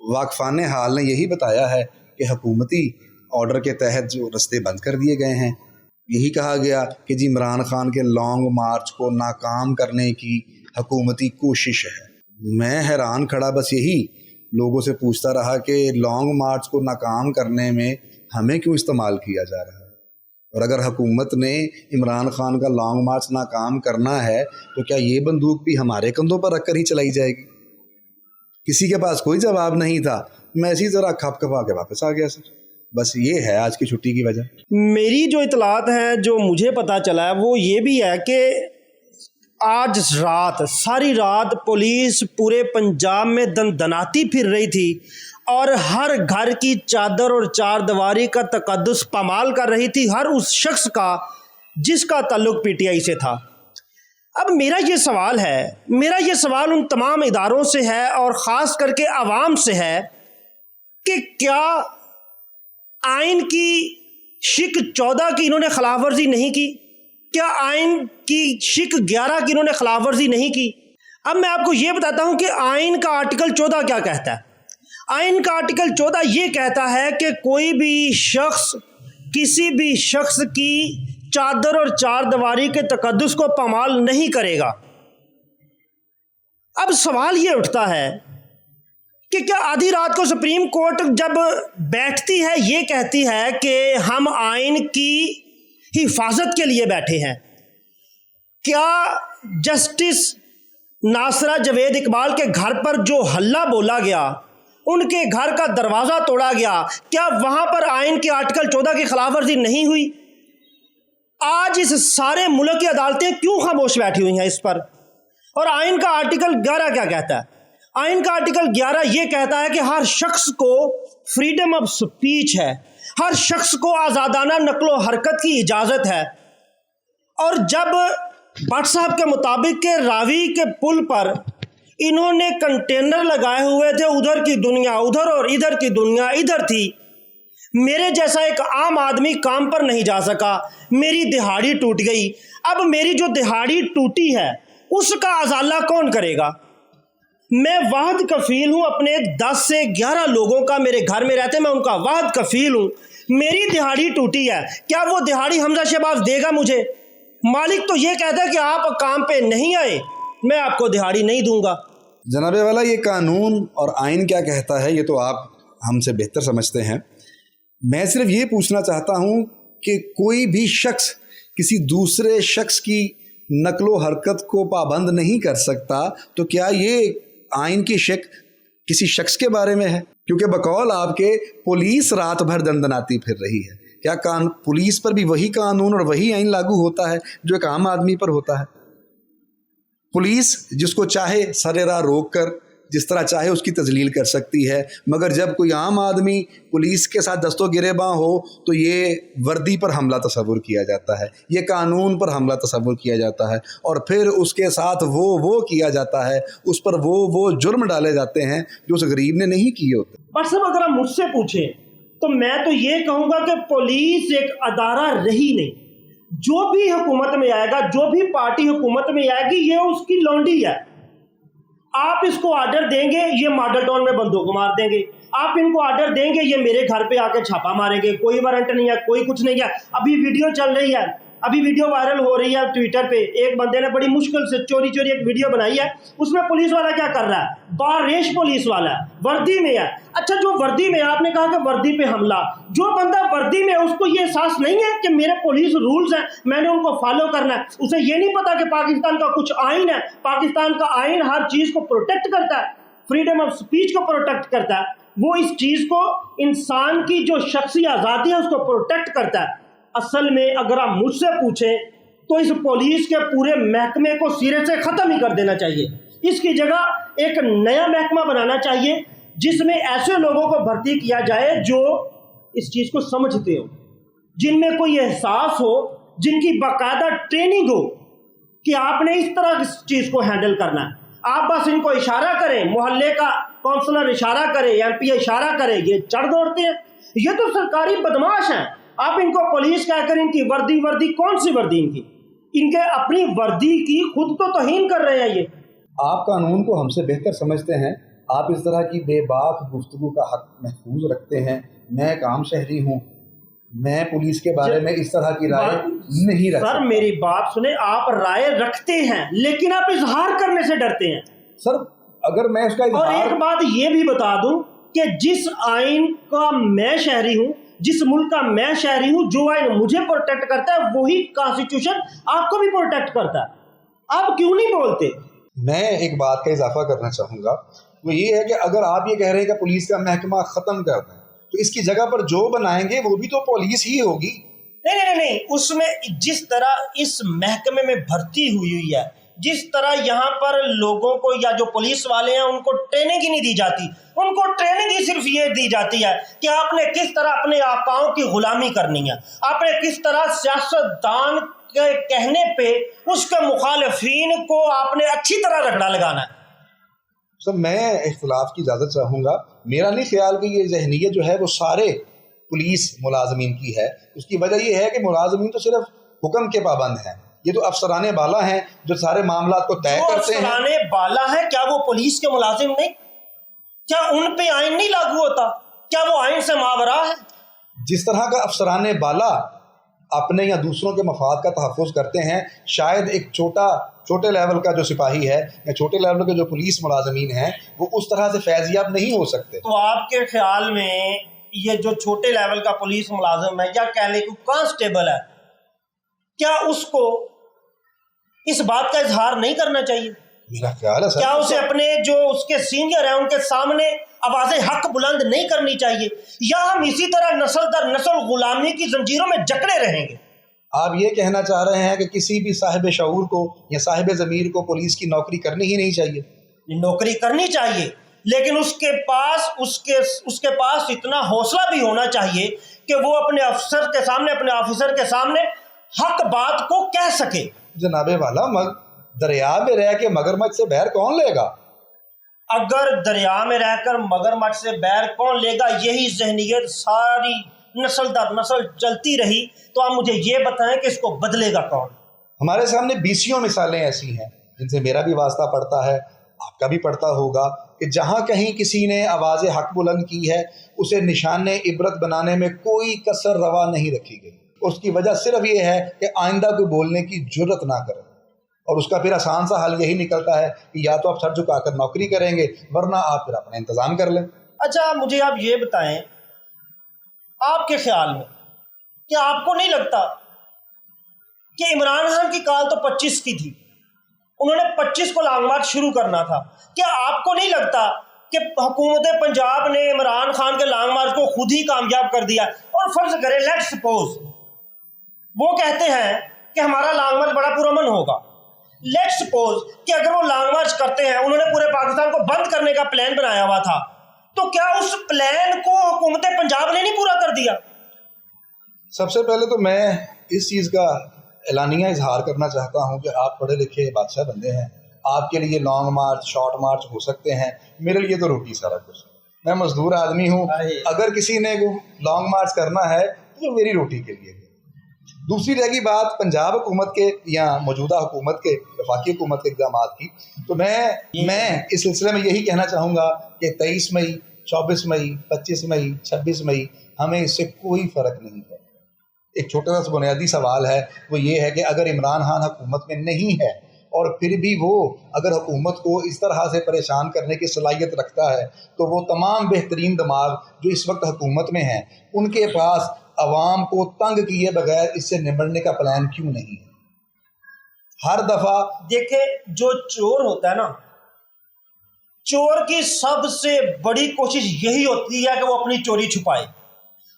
واقفان حال نے یہی بتایا ہے کہ حکومتی آرڈر کے تحت جو رستے بند کر دیے گئے ہیں، یہی کہا گیا کہ جی عمران خان کے لانگ مارچ کو ناکام کرنے کی حکومتی کوشش ہے۔ میں حیران کھڑا بس یہی لوگوں سے پوچھتا رہا کہ لانگ مارچ کو ناکام کرنے میں ہمیں کیوں استعمال کیا جا رہا ہے؟ اور اگر حکومت نے عمران خان کا لانگ مارچ ناکام کرنا ہے تو کیا یہ بندوق بھی ہمارے کندھوں پر رکھ کر ہی چلائی جائے گی؟ کسی کے پاس کوئی جواب نہیں تھا، میں اسی طرح کھپ کھپا کے واپس آ گیا سر۔ بس یہ ہے آج کی چھٹی کی وجہ۔ میری جو اطلاعات ہیں، جو مجھے پتہ چلا ہے وہ یہ بھی ہے کہ آج رات ساری رات پولیس پورے پنجاب میں دندناتی پھر رہی تھی اور ہر گھر کی چادر اور چار دیواری کا تقدس پامال کر رہی تھی، ہر اس شخص کا جس کا تعلق پی ٹی آئی سے تھا۔ اب میرا یہ سوال ان تمام اداروں سے ہے اور خاص کر کے عوام سے ہے کہ کیا آئین کی شق 14 کی انہوں نے خلاف ورزی نہیں کی؟ کیا آئین کی شق 11 کی انہوں نے خلاف ورزی نہیں کی؟ اب میں آپ کو یہ بتاتا ہوں کہ آئین کا آرٹیکل 14 کیا کہتا ہے۔ آئین کا آرٹیکل 14 یہ کہتا ہے کہ کوئی بھی شخص کسی بھی شخص کی چادر اور چار دیواری کے تقدس کو پامال نہیں کرے گا۔ اب سوال یہ اٹھتا ہے کہ کیا آدھی رات کو سپریم کورٹ جب بیٹھتی ہے یہ کہتی ہے کہ ہم آئین کی حفاظت کے لیے بیٹھے ہیں، کیا جسٹس ناصرہ جاوید اقبال کے گھر پر جو ہلہ بولا گیا، ان کے گھر کا دروازہ توڑا گیا، کیا وہاں پر آئین کے آرٹیکل 14 کی خلاف ورزی نہیں ہوئی؟ آج اس سارے ملک کی عدالتیں کیوں خاموش بیٹھی ہوئی ہیں اس پر؟ اور آئین کا آرٹیکل 11 کیا کہتا ہے؟ آئین کا آرٹیکل 11 یہ کہتا ہے کہ ہر شخص کو فریڈم آف سپیچ ہے، ہر شخص کو آزادانہ نقل و حرکت کی اجازت ہے۔ اور جب بٹ صاحب کے مطابق کہ راوی کے پل پر انہوں نے کنٹینر لگائے ہوئے تھے، ادھر کی دنیا ادھر اور ادھر کی دنیا ادھر تھی، میرے جیسا ایک عام آدمی کام پر نہیں جا سکا، میری دہاڑی ٹوٹ گئی۔ اب میری جو دہاڑی ٹوٹی ہے اس کا ازالہ کون کرے گا؟ میں واحد کفیل ہوں، اپنے 10 سے 11 لوگوں کا میرے گھر میں رہتے ہیں، میں ان کا واحد کفیل ہوں۔ میری دہاڑی ٹوٹی ہے، کیا وہ دہاڑی حمزہ شہباز دے گا مجھے؟ مالک تو یہ کہتا ہے کہ آپ کام پہ نہیں آئے، میں آپ کو دہاڑی نہیں دوں گا۔ جناب والا، یہ قانون اور آئین کیا کہتا ہے یہ تو آپ ہم سے بہتر سمجھتے ہیں۔ میں صرف یہ پوچھنا چاہتا ہوں کہ کوئی بھی شخص کسی دوسرے شخص کی نقل و حرکت کو پابند نہیں کر سکتا، تو کیا یہ آئین کی شق کسی شخص کے بارے میں ہے؟ کیونکہ بقول آپ کے پولیس رات بھر دندناتی پھر رہی ہے، کیا پولیس پر بھی وہی قانون اور وہی آئین لاگو ہوتا ہے جو ایک عام آدمی پر ہوتا ہے؟ پولیس جس کو چاہے سر راہ روک کر جس طرح چاہے اس کی تذلیل کر سکتی ہے، مگر جب کوئی عام آدمی پولیس کے ساتھ دست و گریباں ہو تو یہ وردی پر حملہ تصور کیا جاتا ہے، یہ قانون پر حملہ تصور کیا جاتا ہے، اور پھر اس کے ساتھ وہ کیا جاتا ہے، اس پر وہ جرم ڈالے جاتے ہیں جو اس غریب نے نہیں کیے ہوتے۔ بٹ صاحب اگر آپ مجھ سے پوچھیں تو میں تو یہ کہوں گا کہ پولیس ایک ادارہ رہی نہیں۔ جو بھی حکومت میں آئے گا، جو بھی پارٹی حکومت میں آئے گی، یہ اس کی لونڈی ہے۔ آپ اس کو آرڈر دیں گے، یہ ماڈل ٹاؤن میں بندوق مار دیں گے۔ آپ ان کو آرڈر دیں گے، یہ میرے گھر پہ آ کے چھاپا ماریں گے، کوئی وارنٹ نہیں ہے، کوئی کچھ نہیں ہے۔ ابھی ویڈیو چل رہی ہے، ابھی ویڈیو وائرل ہو رہی ہے ٹویٹر پہ، ایک بندے نے بڑی مشکل سے چوری ایک ویڈیو بنائی ہے، اس میں پولیس والا کیا کر رہا ہے؟ باریش پولیس والا ہے، وردی میں ہے۔ اچھا، جو وردی میں، آپ نے کہا کہ وردی پہ حملہ، جو بندہ وردی میں اس کو یہ احساس نہیں ہے کہ میرے پولیس رولز ہیں، میں نے ان کو فالو کرنا ہے؟ اسے یہ نہیں پتا کہ پاکستان کا کچھ آئین ہے، پاکستان کا آئین ہر چیز کو پروٹیکٹ کرتا ہے، فریڈم آف سپیچ کو پروٹیکٹ کرتا ہے، وہ اس چیز کو، انسان کی جو شخصی آزادی ہے اس کو پروٹیکٹ کرتا ہے۔ اصل میں اگر آپ مجھ سے پوچھیں تو اس پولیس کے پورے محکمے کو سرے سے ختم ہی کر دینا چاہیے۔ اس کی جگہ ایک نیا محکمہ بنانا چاہیے جس میں ایسے لوگوں کو بھرتی کیا جائے جو اس چیز کو سمجھتے ہو، جن میں کوئی احساس ہو، جن کی باقاعدہ ٹریننگ ہو کہ آپ نے اس طرح اس چیز کو ہینڈل کرنا ہے۔ آپ بس ان کو اشارہ کریں، محلے کا کونسلر اشارہ کرے، ایم پی اشارہ کرے، یہ چڑھ دوڑتے ہیں۔ یہ تو سرکاری بدماش ہیں۔ آپ ان کو پولیس کہہ کر ان کی وردی کون سی وردی ان کے اپنی وردی کی خود تو توہین کر رہے ہیں۔ یہ آپ قانون کو ہم سے بہتر سمجھتے ہیں، آپ اس طرح کی بے باک گفتگو کا حق محفوظ رکھتے ہیں. میں ایک عام شہری ہوں, میں پولیس کے بارے میں اس طرح کی رائے نہیں رکھ سر. میری بات سنیں, آپ رائے رکھتے ہیں لیکن آپ اظہار کرنے سے ڈرتے ہیں. سر اگر میں اس کا اور ایک بات یہ بھی بتا دوں کہ جس آئین کا میں شہری ہوں, جس ملک کا میں شہری ہوں, جو آئین مجھے پروٹیکٹ کرتا ہے وہی کانسٹیٹیوشن آپ کو بھی پروٹیکٹ کرتا ہے. آپ کیوں نہیں بولتے؟ میں ایک بات کا اضافہ کرنا چاہوں گا, وہ یہ ہے کہ اگر آپ یہ کہہ رہے ہیں کہ پولیس کا محکمہ ختم کر دیں تو اس کی جگہ پر جو بنائیں گے وہ بھی تو پولیس ہی ہوگی. نہیں, اس میں جس طرح اس محکمے میں بھرتی ہوئی ہے, جس طرح یہاں پر لوگوں کو یا جو پولیس والے ہیں ان کو ٹریننگ ہی نہیں دی جاتی. ان کو ٹریننگ ہی صرف یہ دی جاتی ہے کہ آپ نے کس طرح اپنے آقاؤں کی غلامی کرنی ہے, آپ نے کس طرح سیاستدان کے کہنے پہ اس کے مخالفین کو آپ نے اچھی طرح رگڑا لگانا ہے. سر میں اختلاف کی اجازت چاہوں گا. میرا نہیں خیال کہ یہ ذہنیت جو ہے وہ سارے پولیس ملازمین کی ہے. اس کی وجہ یہ ہے کہ ملازمین تو صرف حکم کے پابند ہیں. یہ تو افسرانے بالا ہیں جو سارے معاملات کو طے کرتے ہیں. افسرانے بالا ہیں, کیا وہ پولیس کے ملازم نہیں؟ کیا ان پہ آئین نہیں لاگو ہوتا؟ کیا وہ آئین سے ماورا ہے؟ جس طرح کا افسرانے بالا اپنے یا دوسروں کے مفاد کا تحفظ کرتے ہیں, شاید ایک چھوٹے لیول کا جو سپاہی ہے یا چھوٹے لیول کے جو پولیس ملازمین ہیں وہ اس طرح سے فیضیاب نہیں ہو سکتے. تو آپ کے خیال میں یہ جو چھوٹے لیول کا پولیس ملازم ہے یا کہہ لیں کہ کانسٹیبل ہے, کیا اس کو اس بات کا اظہار نہیں کرنا چاہیے؟ میرا خیال ہے سر, کیا اسے اپنے جو اس کے سینئر ہیں ان کے سامنے آواز حق بلند نہیں کرنی چاہیے, یا ہم اسی طرح نسل در نسل غلامی کی زنجیروں میں جکڑے رہیں گے؟ آپ یہ کہنا چاہ رہے ہیں کہ کسی بھی صاحب شعور کو یا صاحب ضمیر کو پولیس کی نوکری کرنی ہی نہیں چاہیے؟ نوکری کرنی چاہیے, لیکن اس کے پاس اتنا حوصلہ بھی ہونا چاہیے کہ وہ اپنے افسر کے سامنے, اپنے آفیسر کے سامنے حق بات کو کہہ سکے. جناب والا, دریا میں رہ کے مگرمچھ سے بیر کون لے گا؟ اگر دریا میں رہ کر مگرمچھ سے بیر کون لے گا یہی ذہنیت ساری نسل در نسل چلتی رہی تو آپ مجھے یہ بتائیں کہ اس کو بدلے گا کون؟ ہمارے سامنے بیسیوں مثالیں ایسی ہیں جن سے میرا بھی واسطہ پڑتا ہے, آپ کا بھی پڑتا ہوگا, کہ جہاں کہیں کسی نے آواز حق بلند کی ہے اسے نشان عبرت بنانے میں کوئی کسر روا نہیں رکھی گئی. اس کی وجہ صرف یہ ہے کہ آئندہ کوئی بولنے کی جرت نہ کرے, اور اس کا پھر آسان سا حل یہی نکلتا ہے کہ یا تو آپ سر جھکا کر نوکری کریں گے ورنہ آپ پھر اپنا انتظام کر لیں. اچھا مجھے آپ یہ بتائیں, آپ کے خیال میں کیا آپ کو نہیں لگتا کہ عمران خان کی کال تو 25 کی تھی, انہوں نے 25 کو لانگ مارچ شروع کرنا تھا, کیا آپ کو نہیں لگتا کہ حکومت پنجاب نے عمران خان کے لانگ مارچ کو خود ہی کامیاب کر دیا؟ اور فرض کریں لیٹ سپوز وہ کہتے ہیں کہ ہمارا لانگ مارچ بڑا پرامن ہوگا, لیٹ سپوز کہ اگر وہ لانگ مارچ کرتے ہیں, انہوں نے پورے پاکستان کو بند کرنے کا پلان بنایا ہوا تھا, تو کیا اس پلان کو حکومت پنجاب نے نہیں پورا کر دیا؟ سب سے پہلے تو میں اس چیز کا اعلانیہ اظہار کرنا چاہتا ہوں کہ آپ پڑھے لکھے بادشاہ بندے ہیں, آپ کے لیے لانگ مارچ شارٹ مارچ ہو سکتے ہیں, میرے لیے تو روٹی سارا کچھ. میں مزدور آدمی ہوں, اگر کسی نے لانگ مارچ کرنا ہے تو میری روٹی کے لیے. دوسری رہ گئی بات پنجاب حکومت کے یا موجودہ حکومت کے وفاقی حکومت کے اقدامات کی, تو میں اس سلسلے میں یہی کہنا چاہوں گا کہ 23 مئی 24 مئی 25 مئی 26 مئی ہمیں اس سے کوئی فرق نہیں ہے. ایک چھوٹا سا بنیادی سوال ہے, وہ یہ ہے کہ اگر عمران خان حکومت میں نہیں ہے اور پھر بھی وہ اگر حکومت کو اس طرح سے پریشان کرنے کی صلاحیت رکھتا ہے تو وہ تمام بہترین دماغ جو اس وقت حکومت میں ہیں ان کے پاس عوام کو تنگ کیے بغیر اس سے نمٹنے کا پلان کیوں نہیں ہے؟ ہر دفعہ دیکھیں جو چور ہوتا ہے نا, چور کی سب سے بڑی کوشش یہی ہوتی ہے کہ وہ اپنی چوری چھپائے,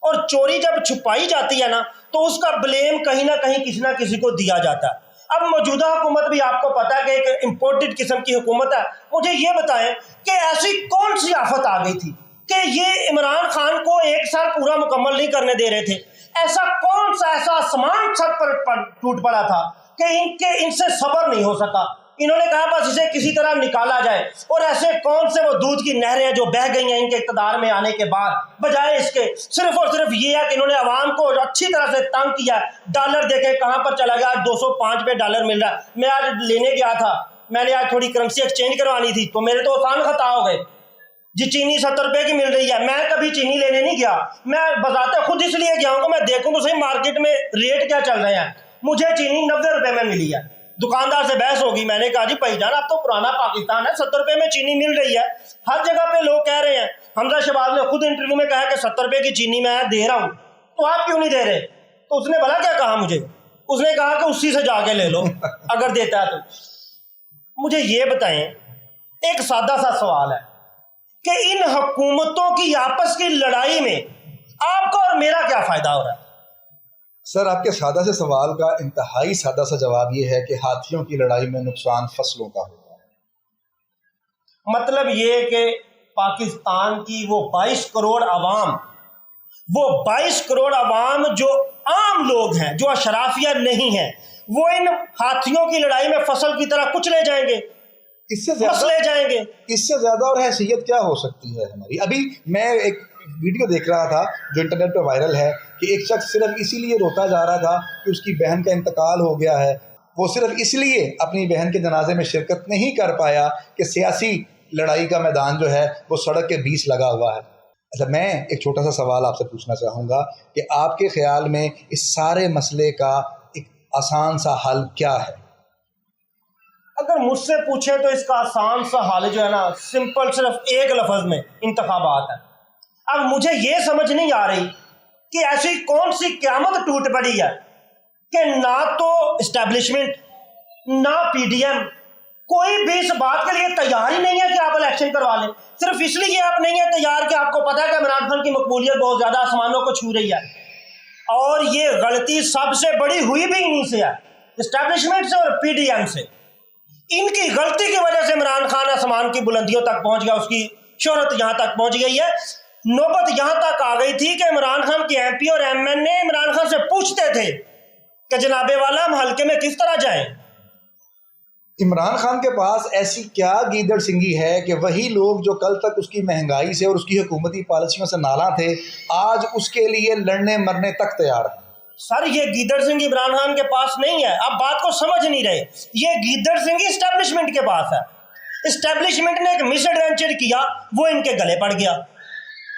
اور چوری جب چھپائی جاتی ہے نا تو اس کا بلیم کہیں نہ کہیں کسی نہ کسی کو دیا جاتا ہے. اب موجودہ حکومت بھی آپ کو پتا ہے کہ ایک امپورٹڈ قسم کی حکومت ہے. مجھے یہ بتائیں کہ ایسی کون سی آفت آ گئی تھی کہ یہ عمران خان کو 1 سال پورا مکمل نہیں کرنے دے رہے تھے؟ ایسا کون سا ایسا آسمان چھت پر ٹوٹ پڑا تھا کہ ان سے صبر نہیں ہو سکا؟ انہوں نے کہا بس اسے کسی طرح نکالا جائے. اور ایسے کون سے وہ دودھ کی نہریں ہیں جو بہہ گئی ہیں ان کے اقتدار میں آنے کے بعد, بجائے اس کے صرف اور صرف یہ ہے کہ انہوں نے عوام کو اچھی طرح سے تنگ کیا. ڈالر دیکھے کہاں پر چلا گیا, 205 پہ ڈالر مل رہا ہے. میں آج لینے گیا تھا, میں نے آج تھوڑی کرنسی ایکسچینج کروانی تھی تو میرے تو آسان خطا ہو گئے. جی چینی 70 روپے کی مل رہی ہے. میں کبھی چینی لینے نہیں گیا, میں بذات خود اس لیے گیا ہوں کہ میں دیکھوں تو صحیح مارکیٹ میں ریٹ کیا چل رہے ہیں. مجھے چینی 90 روپے میں ملی ہے. دکاندار سے بحث ہوگی, میں نے کہا جی بھائی جان اب تو پرانا پاکستان ہے, 70 روپے میں چینی مل رہی ہے. ہر جگہ پہ لوگ کہہ رہے ہیں. حمزہ شہباز نے خود انٹرویو میں کہا کہ 70 روپے کی چینی میں دے رہا ہوں, تو آپ کیوں نہیں دے رہے؟ تو اس نے بھلا کیا کہا مجھے؟ اس نے کہا کہ اسی سے جا کے لے لو اگر دیتا ہے تو. مجھے یہ بتائیں, ایک سادہ سا سوال ہے کہ ان حکومتوں کی آپس کی لڑائی میں آپ کو اور میرا کیا فائدہ ہو رہا ہے؟ سر آپ کے سادہ سے سوال کا انتہائی سادہ سا جواب یہ ہے کہ ہاتھیوں کی لڑائی میں نقصان فصلوں کا ہوتا ہے. مطلب یہ کہ پاکستان کی وہ 22 کروڑ عوام جو عام لوگ ہیں, جو اشرافیہ نہیں ہیں, وہ ان ہاتھیوں کی لڑائی میں فصل کی طرح کچھ لے جائیں گے, اس سے زیادہ لے جائیں گے. اس سے زیادہ اور حیثیت کیا ہو سکتی ہے ہماری؟ ابھی میں ایک ویڈیو دیکھ رہا تھا جو انٹرنیٹ پہ وائرل ہے کہ ایک شخص صرف اسی لیے روتا جا رہا تھا کہ اس کی بہن کا انتقال ہو گیا ہے. وہ صرف اس لیے اپنی بہن کے جنازے میں شرکت نہیں کر پایا کہ سیاسی لڑائی کا میدان جو ہے وہ سڑک کے بیچ لگا ہوا ہے. اچھا, میں ایک چھوٹا سا سوال آپ سے پوچھنا چاہوں گا کہ آپ کے خیال میں اس سارے مسئلے کا ایک آسان سا حل کیا ہے؟ اگر مجھ سے پوچھے تو اس کا آسان سا حل جو ہے نا, سمپل, صرف ایک لفظ میں انتخابات ہے. اب مجھے یہ سمجھ نہیں آ رہی کہ ایسی کون سی قیامت ٹوٹ پڑی ہے کہ نہ تو اسٹیبلشمنٹ نہ پی ڈی ایم کوئی بھی اس بات کے لیے تیار ہی نہیں ہے کہ آپ الیکشن کروا لیں. صرف اس لیے آپ نہیں ہیں تیار کہ آپ کو پتا ہے کہ عمران خان کی مقبولیت بہت زیادہ آسمانوں کو چھو رہی ہے, اور یہ غلطی سب سے بڑی ہوئی بھی انہیں سے ہے, اسٹیبلشمنٹ سے اور پی ڈی ایم سے. ان کی غلطی کی وجہ سے عمران خان آسمان کی بلندیوں تک پہنچ گیا, اس کی شہرت یہاں تک پہنچ گئی ہے. نوبت یہاں تک آ گئی تھی کہ عمران خان کے ایم پی اور ایم این اے عمران خان سے پوچھتے تھے کہ جناب والا ہم حلقے میں کس طرح جائیں. عمران خان کے پاس ایسی کیا گیدڑ سنگھی ہے کہ وہی لوگ جو کل تک اس کی مہنگائی سے اور اس کی حکومتی پالیسیوں سے نالاں تھے, آج اس کے لیے لڑنے مرنے تک تیار ہیں. سر یہ گیدڑ سنگھی عمران خان کے پاس نہیں ہے, آپ بات کو سمجھ نہیں رہے. یہ گیدڑ سنگھی اسٹیبلشمنٹ کے پاس ہے. اسٹیبلشمنٹ نے ایک مس ایڈونچر کیا, وہ ان کے گلے پڑ گیا.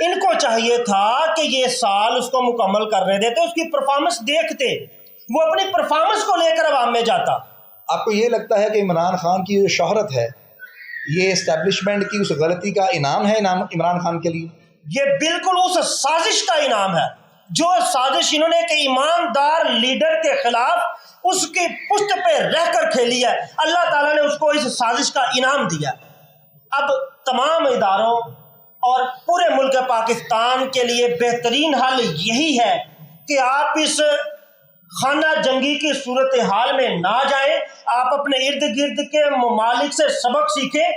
ان کو چاہیے تھا کہ یہ سال اس کو مکمل کرنے دیتے, اس کی پرفارمنس دیکھتے, وہ اپنی پرفارمنس کو لے کر عوام میں جاتا. آپ کو یہ لگتا ہے کہ عمران خان کی جو شہرت ہے یہ اسٹیبلشمنٹ کی اس غلطی کا انعام ہے عمران خان کے لیے؟ یہ بالکل اس سازش کا انعام ہے جو سازش انہوں نے ایک ایماندار لیڈر کے خلاف اس کی پشت پہ رہ کر کھیلی ہے. اللہ تعالیٰ نے اس کو اس سازش کا انعام دیا. اب تمام اداروں اور پورے ملک پاکستان کے لیے بہترین حل یہی ہے کہ آپ اس خانہ جنگی کی صورتحال میں نہ جائیں, آپ اپنے ارد گرد کے ممالک سے سبق سیکھیں.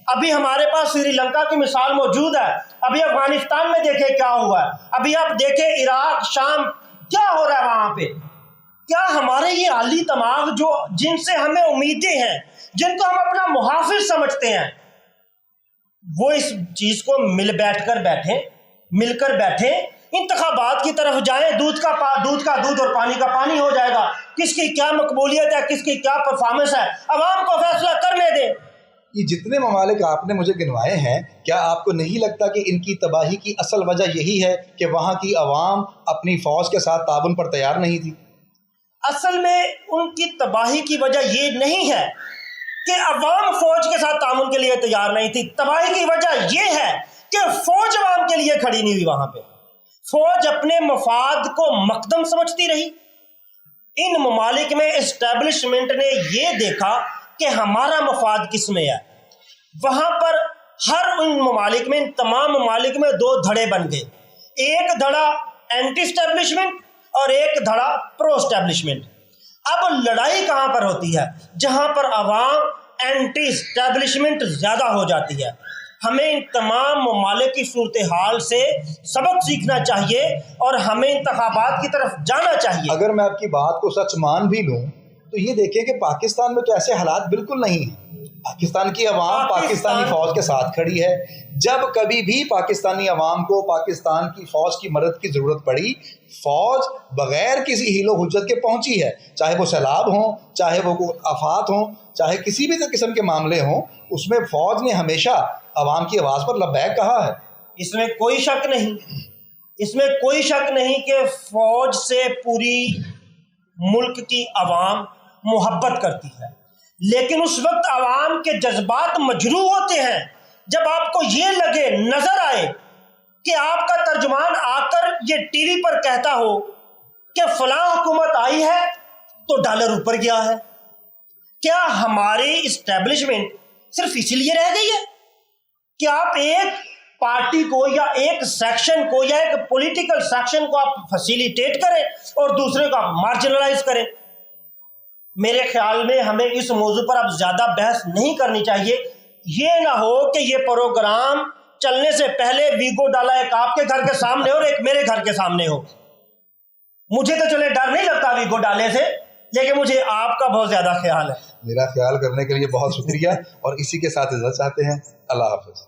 ابھی ہمارے پاس سری لنکا کی مثال موجود ہے, ابھی افغانستان میں دیکھیں کیا ہوا ہے, ابھی آپ دیکھیں عراق شام کیا ہو رہا ہے وہاں پہ. کیا ہمارے یہ عالی دماغ جو جن سے ہمیں امیدیں ہیں, جن کو ہم اپنا محافظ سمجھتے ہیں, وہ اس چیز کو مل کر بیٹھیں, انتخابات کی طرف جائیں, دودھ کا دودھ اور پانی کا پانی ہو جائے گا. کس کی کیا مقبولیت ہے, کس کی کیا پرفارمنس ہے, عوام کو فیصلہ کرنے دیں. یہ جتنے ممالک آپ نے مجھے گنوائے ہیں, کیا آپ کو نہیں لگتا کہ ان کی تباہی کی اصل وجہ یہی ہے کہ وہاں کی عوام اپنی فوج کے ساتھ تعاون پر تیار نہیں تھی؟ اصل میں ان کی تباہی کی وجہ یہ نہیں ہے کہ عوام فوج کے ساتھ تعاون کے لیے تیار نہیں تھی. تباہی کی وجہ یہ ہے کہ فوج عوام کے لیے کھڑی نہیں ہوئی. وہاں پہ فوج اپنے مفاد کو مقدم سمجھتی رہی. ان ممالک میں اسٹیبلشمنٹ نے یہ دیکھا کہ ہمارا مفاد کس میں ہے. وہاں پر ہر ان ممالک میں, ان تمام ممالک میں دو دھڑے بن گئے, ایک دھڑا اینٹی اسٹیبلشمنٹ اور ایک دھڑا پرو اسٹیبلشمنٹ. اب لڑائی کہاں پر ہوتی ہے؟ جہاں پر عوام اینٹی اسٹیبلشمنٹ زیادہ ہو جاتی ہے. ہمیں ان تمام ممالک کی صورتحال سے سبق سیکھنا چاہیے اور ہمیں انتخابات کی طرف جانا چاہیے. اگر میں آپ کی بات کو سچ مان بھی لوں تو یہ دیکھیں کہ پاکستان میں تو ایسے حالات بالکل نہیں ہیں. پاکستان کی عوام پاکستانی فوج کے ساتھ کھڑی ہے. جب کبھی بھی پاکستانی عوام کو پاکستان کی فوج کی مدد کی ضرورت پڑی، فوج بغیر کسی حیل و حجت کے پہنچی ہے، چاہے وہ سیلاب ہوں، چاہے وہ آفات ہوں، چاہے کسی بھی قسم کے معاملے ہوں، اس میں فوج نے ہمیشہ عوام کی آواز پر لبیک کہا ہے. اس میں کوئی شک نہیں، اس میں کوئی شک نہیں کہ فوج سے پوری ملک کی عوام محبت کرتی ہے، لیکن اس وقت عوام کے جذبات مجروح ہوتے ہیں جب آپ کو یہ لگے، نظر آئے کہ آپ کا ترجمان آ کر یہ ٹی وی پر کہتا ہو کہ فلاں حکومت آئی ہے تو ڈالر اوپر گیا ہے. کیا ہماری اسٹیبلشمنٹ صرف اسی لیے رہ گئی ہے کہ آپ ایک پارٹی کو یا ایک سیکشن کو یا ایک پولیٹیکل سیکشن کو آپ فیسیلیٹیٹ کریں اور دوسرے کو آپ مارجنلائز کریں؟ میرے خیال میں ہمیں اس موضوع پر اب زیادہ بحث نہیں کرنی چاہیے. یہ نہ ہو کہ یہ پروگرام چلنے سے پہلے ویگو ڈالا ایک آپ کے گھر کے سامنے اور ایک میرے گھر کے سامنے ہو. مجھے تو چلے ڈر نہیں لگتا ویگو ڈالے سے، لیکن مجھے آپ کا بہت زیادہ خیال ہے. میرا خیال کرنے کے لیے بہت شکریہ، اور اسی کے ساتھ اجازت چاہتے ہیں. اللہ حافظ.